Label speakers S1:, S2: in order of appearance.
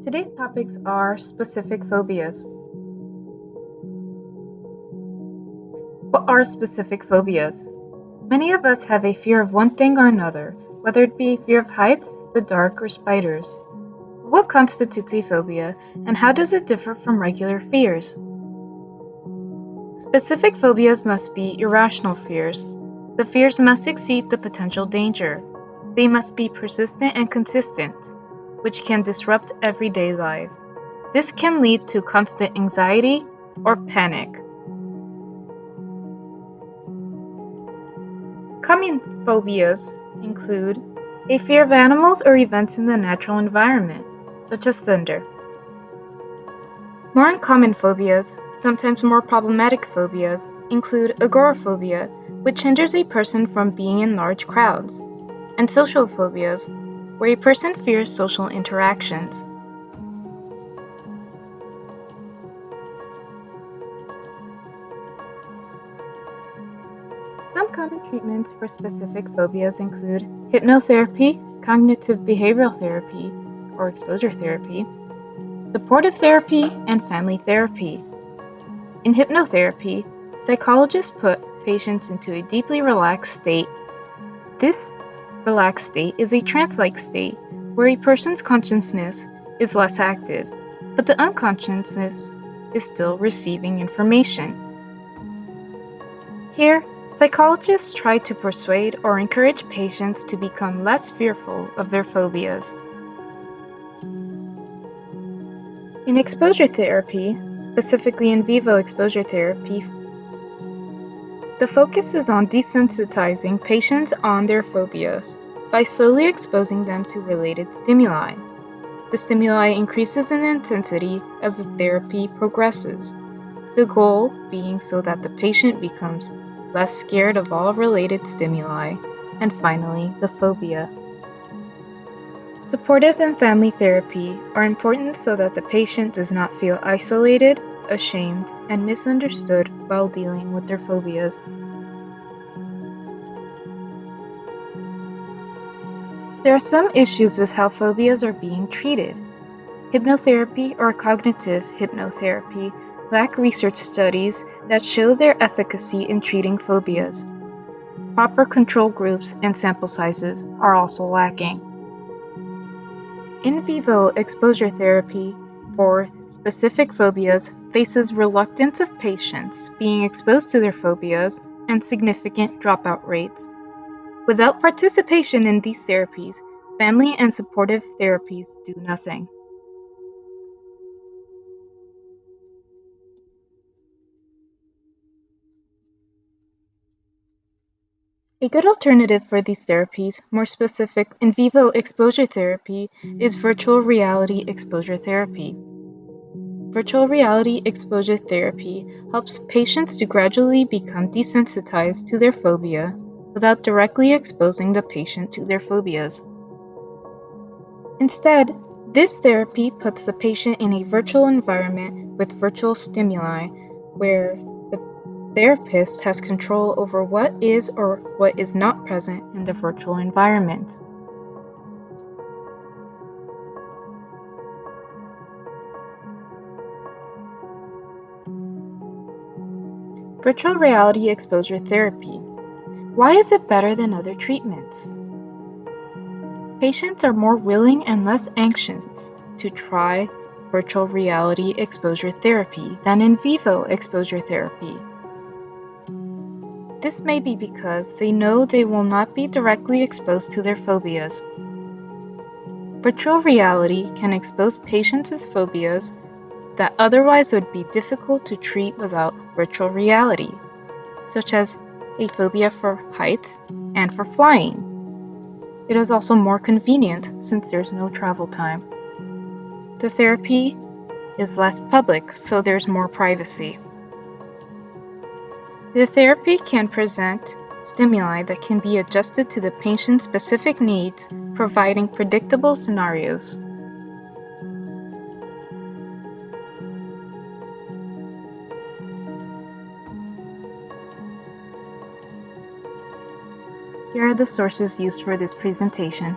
S1: Today's topics are specific phobias. What are specific phobias? Many of us have a fear of one thing or another, whether it be fear of heights, the dark, or spiders. What constitutes a phobia, and how does it differ from regular fears? Specific phobias must be irrational fears. The fears must exceed the potential danger. They must be persistent and consistent, which can disrupt everyday life. This can lead to constant anxiety or panic. Common phobias include a fear of animals or events in the natural environment, such as thunder. More uncommon phobias, sometimes more problematic phobias, include agoraphobia, which hinders a person from being in large crowds, and social phobias, where a person fears social interactions. Some common treatments for specific phobias include hypnotherapy, cognitive behavioral therapy, or exposure therapy, supportive therapy, and family therapy. In hypnotherapy, psychologists put patients into a deeply relaxed state. This relaxed state is a trance-like state where a person's consciousness is less active, but the unconsciousness is still receiving information. Here, psychologists try to persuade or encourage patients to become less fearful of their phobias. In exposure therapy, specifically in vivo exposure therapy, the focus is on desensitizing patients on their phobias by slowly exposing them to related stimuli. The stimuli increases in intensity as the therapy progresses, the goal being so that the patient becomes less scared of all related stimuli, and finally, the phobia. Supportive and family therapy are important so that the patient does not feel isolated, ashamed, and misunderstood while dealing with their phobias. There are some issues with how phobias are being treated. Hypnotherapy or cognitive hypnotherapy lack research studies that show their efficacy in treating phobias. Proper control groups and sample sizes are also lacking. In vivo exposure therapy for specific phobias faces reluctance of patients being exposed to their phobias and significant dropout rates. Without participation in these therapies, family and supportive therapies do nothing. A good alternative for these therapies, more specific in vivo exposure therapy, is virtual reality exposure therapy. Virtual reality exposure therapy helps patients to gradually become desensitized to their phobia without directly exposing the patient to their phobias. Instead, this therapy puts the patient in a virtual environment with virtual stimuli where the therapist has control over what is or what is not present in the virtual environment. Virtual reality exposure therapy. Why is it better than other treatments? Patients are more willing and less anxious to try virtual reality exposure therapy than in vivo exposure therapy. This may be because they know they will not be directly exposed to their phobias. Virtual reality can expose patients with phobias that otherwise would be difficult to treat without virtual reality, such as a phobia for heights and for flying. It is also more convenient since there's no travel time. The therapy is less public, so there's more privacy. The therapy can present stimuli that can be adjusted to the patient's specific needs, providing predictable scenarios. Here are the sources used for this presentation.